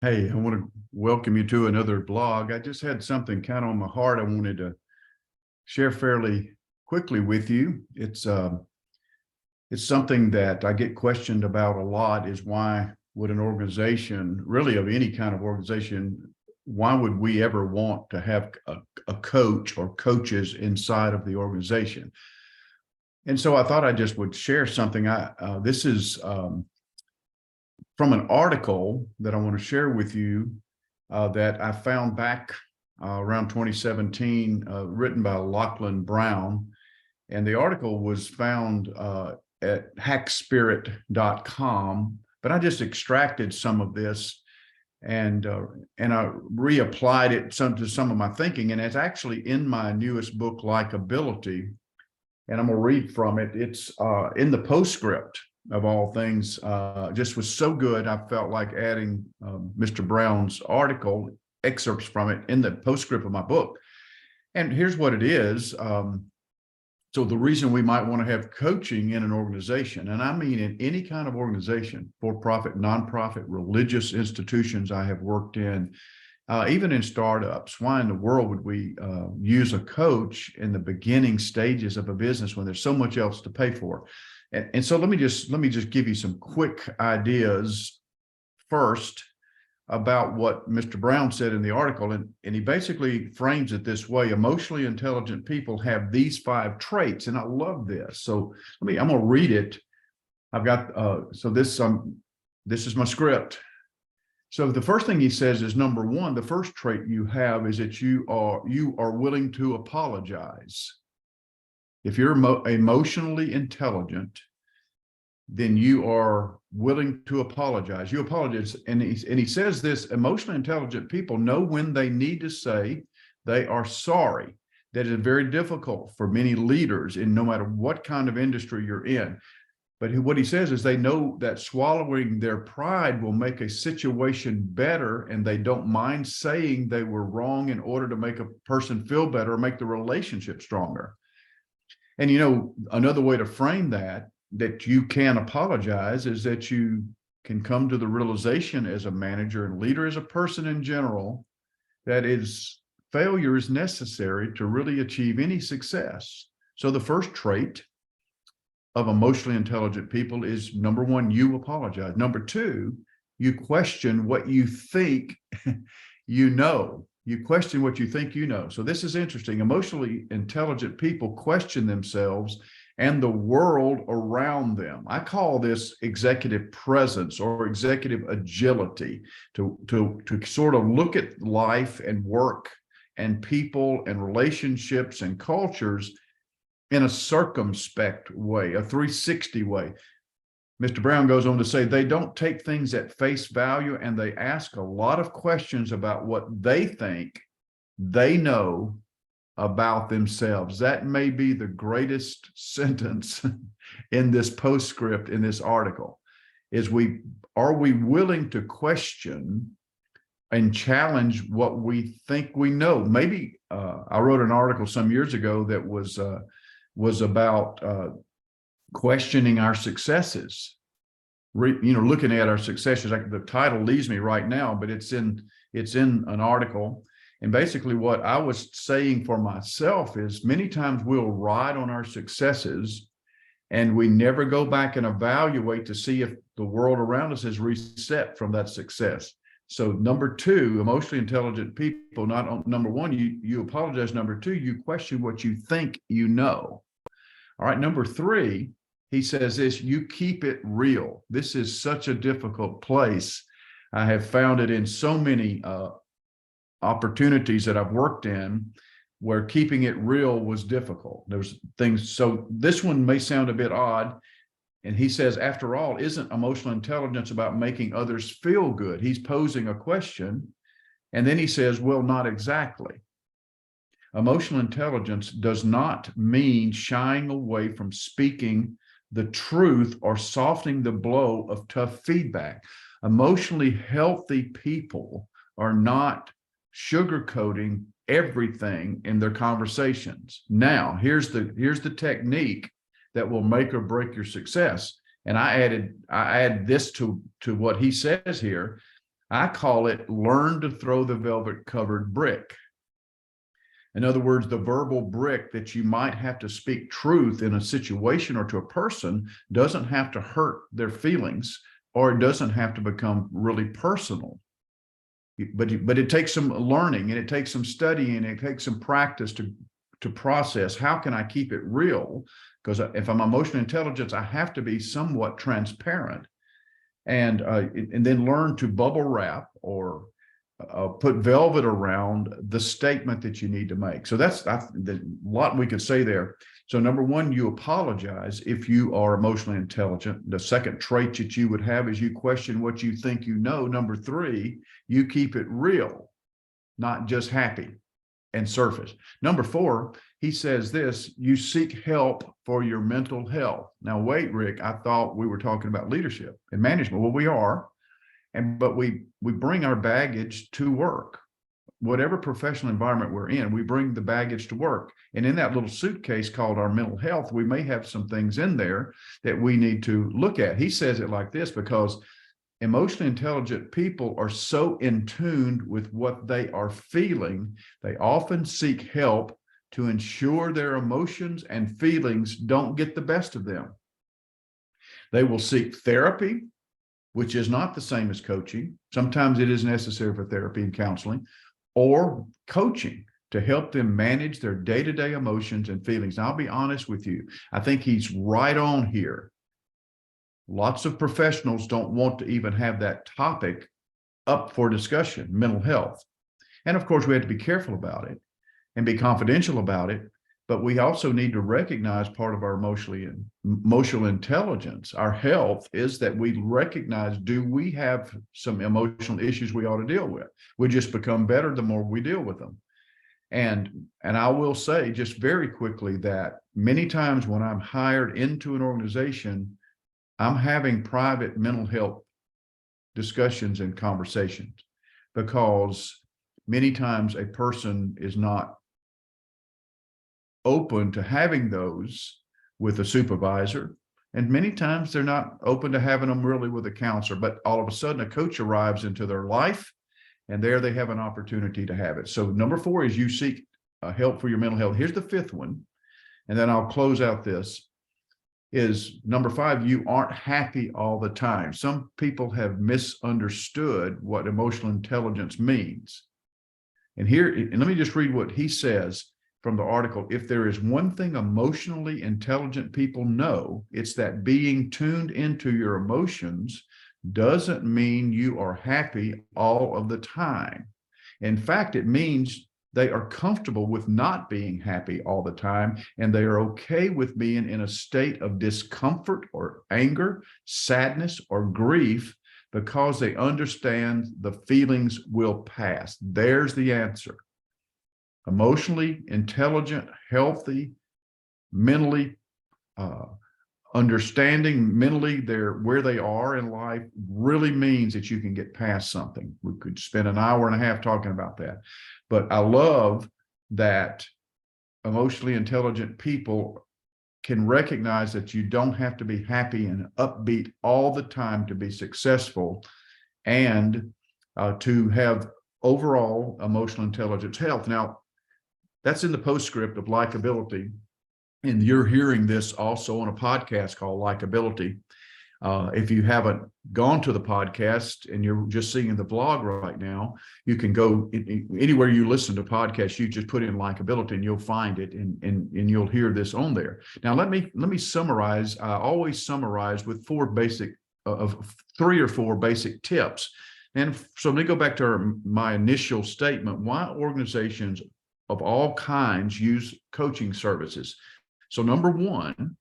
Hey, I want to welcome you to another blog. I just had something kind of on my heart I wanted to share fairly quickly with you. It's something that I get questioned about a lot is why would an organization, really of any kind of organization, why would we ever want to have a coach or coaches inside of the organization? And so I thought I just would share something. This is from an article that I want to share with you that I found back around 2017, written by Lachlan Brown. And the article was found at hackspirit.com, but I just extracted some of this and I reapplied it to some of my thinking. And it's actually in my newest book, Likeability. And I'm going to read from it. It's in the postscript of all things. Just was so good. I felt like adding Mr. Brown's article, excerpts from it in the postscript of my book. And here's what it is. So the reason we might want to have coaching in an organization, and I mean in any kind of organization, for-profit, nonprofit, religious institutions I have worked in, even in startups, why in the world would we use a coach in the beginning stages of a business when there's so much else to pay for? And so let me just give you some quick ideas first about what Mr. Brown said in the article. And he basically frames it this way: emotionally intelligent people have these 5 traits. And I love this. So I'm going to read it. I've got, this is my script. So the first thing he says is, number 1, the first trait you have is that you are willing to apologize. If you're emotionally intelligent, then you are willing to apologize. You apologize. And he says this: emotionally intelligent people know when they need to say they are sorry. That is very difficult for many leaders in no matter what kind of industry you're in. But what he says is they know that swallowing their pride will make a situation better, and they don't mind saying they were wrong in order to make a person feel better or make the relationship stronger. And another way to frame that you can apologize is that you can come to the realization as a manager and leader, as a person in general, that failure is necessary to really achieve any success. So the first trait of emotionally intelligent people is, number 1, you apologize. Number 2, you question what you think you know. You question what you think you know. So this is interesting. Emotionally intelligent people question themselves and the world around them. I call this executive presence or executive agility, to sort of look at life and work and people and relationships and cultures in a circumspect way, a 360 way. Mr. Brown goes on to say they don't take things at face value, and they ask a lot of questions about what they think they know about themselves. That may be the greatest sentence in this postscript in this article. Are we willing to question and challenge what we think we know? Maybe I wrote an article some years ago that was about questioning our successes. Looking at our successes. The title leaves me right now, but it's in an article. And basically what I was saying for myself is, many times we'll ride on our successes and we never go back and evaluate to see if the world around us has reset from that success. So number 2, emotionally intelligent people, number 1, you apologize. Number 2, you question what you think you know. All right, number 3, he says this: you keep it real. This is such a difficult place. I have found it in so many opportunities that I've worked in where keeping it real was difficult. There's things. So this one may sound a bit odd. And he says, after all, isn't emotional intelligence about making others feel good? He's posing a question. And then he says, well, not exactly. Emotional intelligence does not mean shying away from speaking the truth or softening the blow of tough feedback. Emotionally healthy people are not sugarcoating everything in their conversations. Now, here's the technique that will make or break your success. And I add this to what he says here. I call it learn to throw the velvet covered brick. In other words, the verbal brick that you might have to speak truth in a situation or to a person doesn't have to hurt their feelings, or it doesn't have to become really personal. But it takes some learning, and it takes some studying, and it takes some practice to process. How can I keep it real? Because if I'm emotional intelligence, I have to be somewhat transparent, and then learn to bubble wrap or put velvet around the statement that you need to make. So that's a lot we could say there. So number one, you apologize if you are emotionally intelligent. The second trait that you would have is you question what you think you know. Number three, you keep it real, not just happy and surface. Number four, he says this: you seek help for your mental health. Now, wait, Rick, I thought we were talking about leadership and management. Well, we are. But we bring our baggage to work. Whatever professional environment we're in, we bring the baggage to work. And in that little suitcase called our mental health, we may have some things in there that we need to look at. He says it like this: because emotionally intelligent people are so in tune with what they are feeling, they often seek help to ensure their emotions and feelings don't get the best of them. They will seek therapy, which is not the same as coaching. Sometimes it is necessary for therapy and counseling, or coaching to help them manage their day-to-day emotions and feelings. And I'll be honest with you, I think he's right on here. Lots of professionals don't want to even have that topic up for discussion, mental health. And of course, we have to be careful about it and be confidential about it. But we also need to recognize part of our emotional intelligence, our health, is that we recognize, do we have some emotional issues we ought to deal with? We just become better the more we deal with them. And I will say just very quickly that many times when I'm hired into an organization, I'm having private mental health discussions and conversations, because many times a person is not open to having those with a supervisor, and many times they're not open to having them really with a counselor. But all of a sudden a coach arrives into their life, and there they have an opportunity to have it. So number four is you seek help for your mental health. Here's the fifth one, and then I'll close out this, is number five, you aren't happy all the time. Some people have misunderstood what emotional intelligence means. And let me just read what he says from the article. If there is one thing emotionally intelligent people know, it's that being tuned into your emotions doesn't mean you are happy all of the time. In fact, it means they are comfortable with not being happy all the time, and they are okay with being in a state of discomfort or anger, sadness, or grief, because they understand the feelings will pass. There's the answer. Emotionally intelligent, healthy, mentally understanding mentally where they are in life really means that you can get past something. We could spend an hour and a half talking about that. But I love that emotionally intelligent people can recognize that you don't have to be happy and upbeat all the time to be successful, and to have overall emotional intelligence health. Now, that's in the postscript of likability. And you're hearing this also on a podcast called Likability. If you haven't gone to the podcast and you're just seeing the blog right now, you can go anywhere you listen to podcasts. You just put in Likability and you'll find it, and you'll hear this on there. Now, let me summarize. I always summarize with three or four basic tips. And so let me go back to my initial statement: why organizations of all kinds use coaching services. So number one,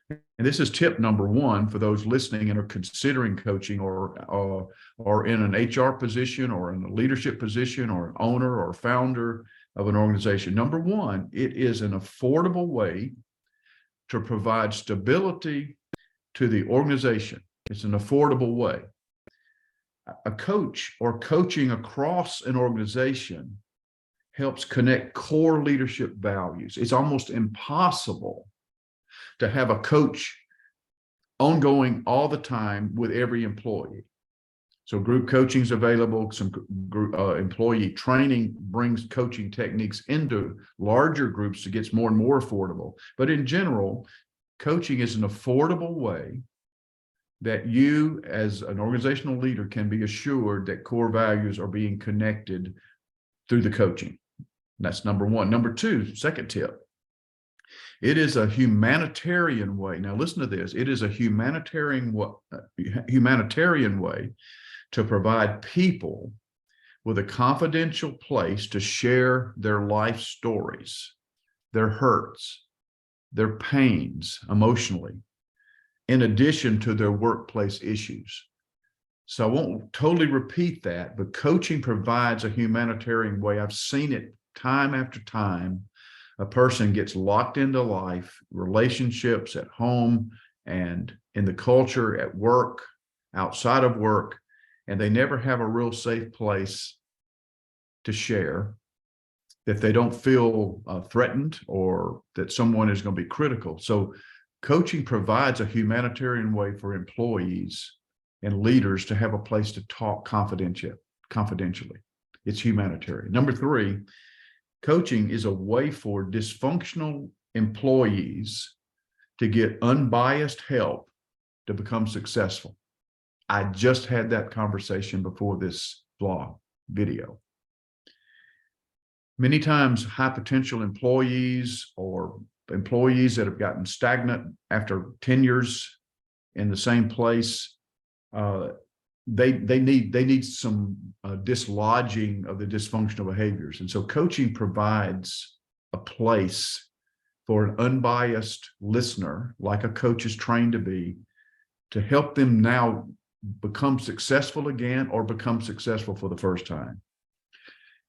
and this is tip number one for those listening and are considering coaching, or in an HR position, or in a leadership position, or an owner or founder of an organization. Number one, it is an affordable way to provide stability to the organization. It's an affordable way. A coach or coaching across an organization helps connect core leadership values. It's almost impossible to have a coach ongoing all the time with every employee. So group coaching is available. Some group employee training brings coaching techniques into larger groups that gets more and more affordable. But in general, coaching is an affordable way that you as an organizational leader can be assured that core values are being connected through the coaching. That's number one. Number two, second tip. It is a humanitarian way. Now listen to this. It is a humanitarian way to provide people with a confidential place to share their life stories, their hurts, their pains emotionally, in addition to their workplace issues. So I won't totally repeat that, but coaching provides a humanitarian way. I've seen it time after time. A person gets locked into life, relationships at home and in the culture, at work, outside of work, and they never have a real safe place to share, that they don't feel threatened or that someone is going to be critical. So coaching provides a humanitarian way for employees and leaders to have a place to talk confidentially. It's humanitarian. Number three, coaching is a way for dysfunctional employees to get unbiased help to become successful. I just had that conversation before this vlog video. Many times, high potential employees or employees that have gotten stagnant after 10 years in the same place, they need some dislodging of the dysfunctional behaviors. And so coaching provides a place for an unbiased listener, like a coach is trained to be, to help them now become successful again or become successful for the first time.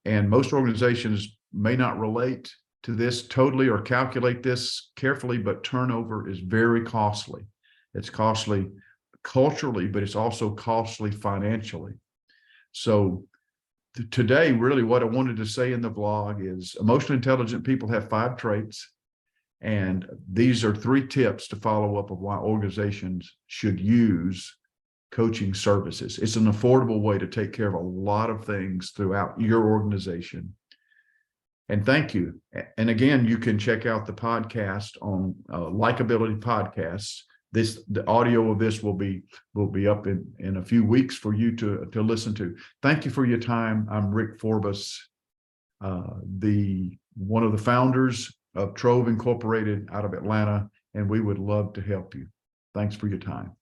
And most organizations may not relate to this totally or calculate this carefully, but turnover is very costly. It's costly culturally, but it's also costly financially. So today, really what I wanted to say in the vlog is emotionally intelligent people have 5 traits. And these are 3 tips to follow up of why organizations should use coaching services. It's an affordable way to take care of a lot of things throughout your organization. And thank you. And again, you can check out the podcast on Likeability Podcasts. The audio of this will be up in a few weeks for you to listen to. Thank you for your time. I'm Rick Forbus, one of the founders of DrTrove Incorporated out of Atlanta, and we would love to help you. Thanks for your time.